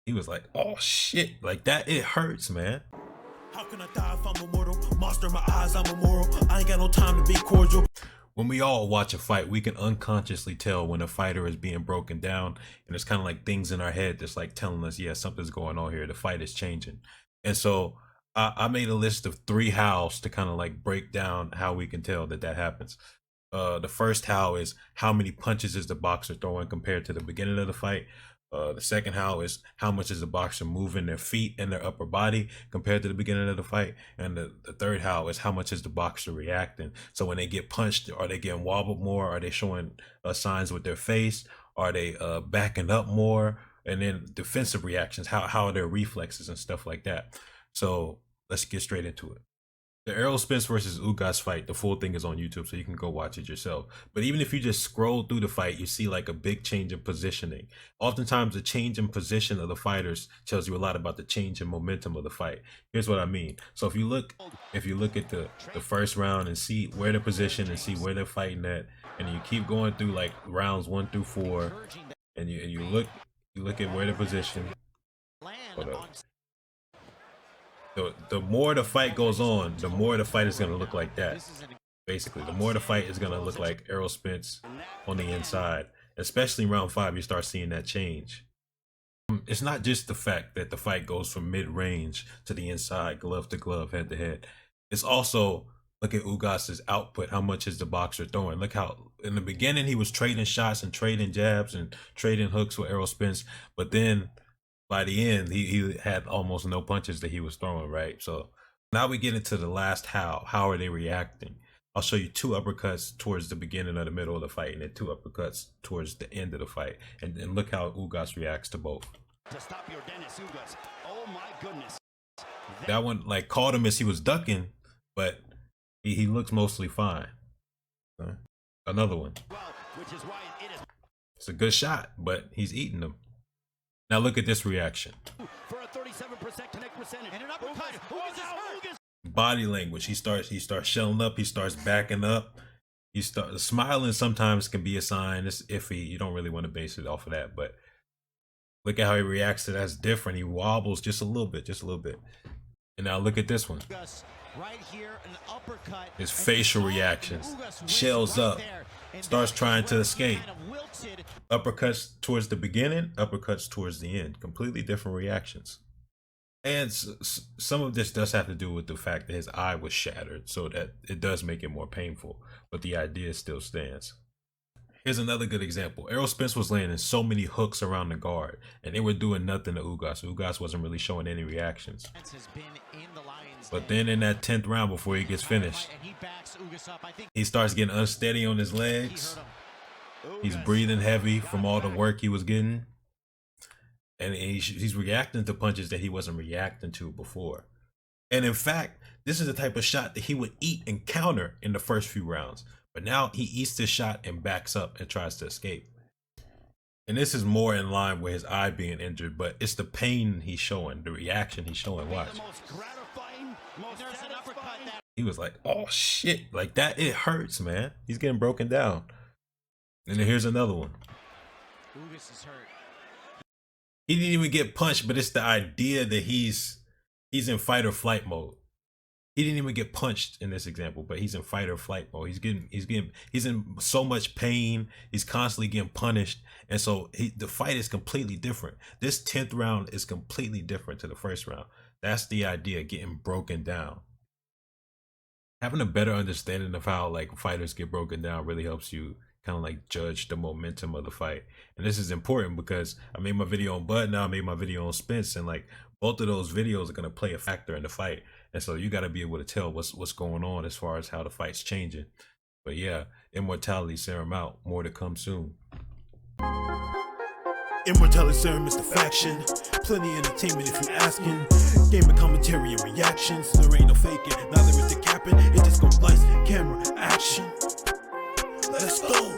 He was like, oh shit, like that, it hurts, man. How can I die if I'm immortal? Monster in my eyes, I'm immoral. I ain't got no time to be cordial. When we all watch a fight, we can unconsciously tell when a fighter is being broken down, and it's kind of like things in our head that's like telling us, yeah, something's going on here. The fight is changing. And so I made a list of 3 hows to kind of like break down how we can tell that happens. The first how is how many punches is the boxer throwing compared to the beginning of the fight. The second how is how much is the boxer moving their feet and their upper body compared to the beginning of the fight. And the third how is how much is the boxer reacting. So when they get punched, are they getting wobbled more? Are they showing signs with their face? Are they backing up more? And then defensive reactions, how are their reflexes and stuff like that. So let's get straight into it. The ERROL Spence versus Ugas fight, the full thing is on YouTube, so you can go watch it yourself. But even if you just scroll through the fight, you see like a big change in positioning. Oftentimes, the change in position of the fighters tells you a lot about the change in momentum of the fight. Here's what I mean. So if you look at the first round and see where they're positioned and see where they're fighting at, and you keep going through like rounds 1 through 4, and you look at where they're positioned. Hold up. The more the fight goes on, the more the fight is going to look like that. Basically, the more the fight is going to look like ERROL Spence on the inside. Especially in round 5, you start seeing that change. It's not just the fact that the fight goes from mid-range to the inside, glove to glove, head to head. It's also, look at Ugas's output. How much is the boxer throwing? Look how, in the beginning, he was trading shots and trading jabs and trading hooks with ERROL Spence. But then, by the end, he had almost no punches that he was throwing, right? So now we get into the last how. How are they reacting? I'll show you 2 uppercuts towards the beginning of the middle of the fight, and then 2 uppercuts towards the end of the fight. And look how Ugas reacts to both. To stop your Dennis Ugas. Oh my goodness. That one like caught him as he was ducking, but he looks mostly fine. Another one. Well, which is why it's a good shot, but he's eating them. Now look at this reaction. For a 37% connect percentage. And an uppercut. Ugas. Body language. He starts shelling up. He starts backing up. He starts smiling. Sometimes can be a sign. It's iffy. You don't really want to base it off of that. But look at how he reacts to that. That's different. He wobbles just a little bit. And now look at this one. Right here, an uppercut. His facial reactions. Shells up. Starts trying to escape. Uppercuts towards the beginning, uppercuts towards the end. Completely different reactions. And some of this does have to do with the fact that his eye was shattered, so that it does make it more painful. But the idea still stands. Here's another good example. ERROL Spence was landing so many hooks around the guard, and they were doing nothing to Ugas. Ugas wasn't really showing any reactions. But then in that 10th round before he gets finished, he starts getting unsteady on his legs. He's breathing heavy from all the work he was getting. And he's reacting to punches that he wasn't reacting to before. And in fact, this is the type of shot that he would eat and counter in the first few rounds. But now he eats this shot and backs up and tries to escape. And this is more in line with his eye being injured, but it's the pain he's showing, the reaction he's showing. Watch. He was like, oh shit, like that, it hurts, man. He's getting broken down. And then here's another one. Ugas is hurt. He didn't even get punched, but it's the idea that he's in fight or flight mode. He didn't even get punched in this example, but he's in fight or flight mode. He's in so much pain. He's constantly getting punished. And so the fight is completely different. This 10th round is completely different to the first round. That's the idea, getting broken down. Having a better understanding of how like fighters get broken down really helps you kind of like judge the momentum of the fight. And this is important because I made my video on Bud, now I made my video on Spence, and like both of those videos are going to play a factor in the fight. And so you got to be able to tell what's going on as far as how the fight's changing. But yeah, Immortality Serum out. More to come soon. Immortality Serum is the faction. Plenty entertainment if you asking. Game of commentary and reactions. There ain't no faking, neither is the capping. It just goes lights, camera, action. Let's go.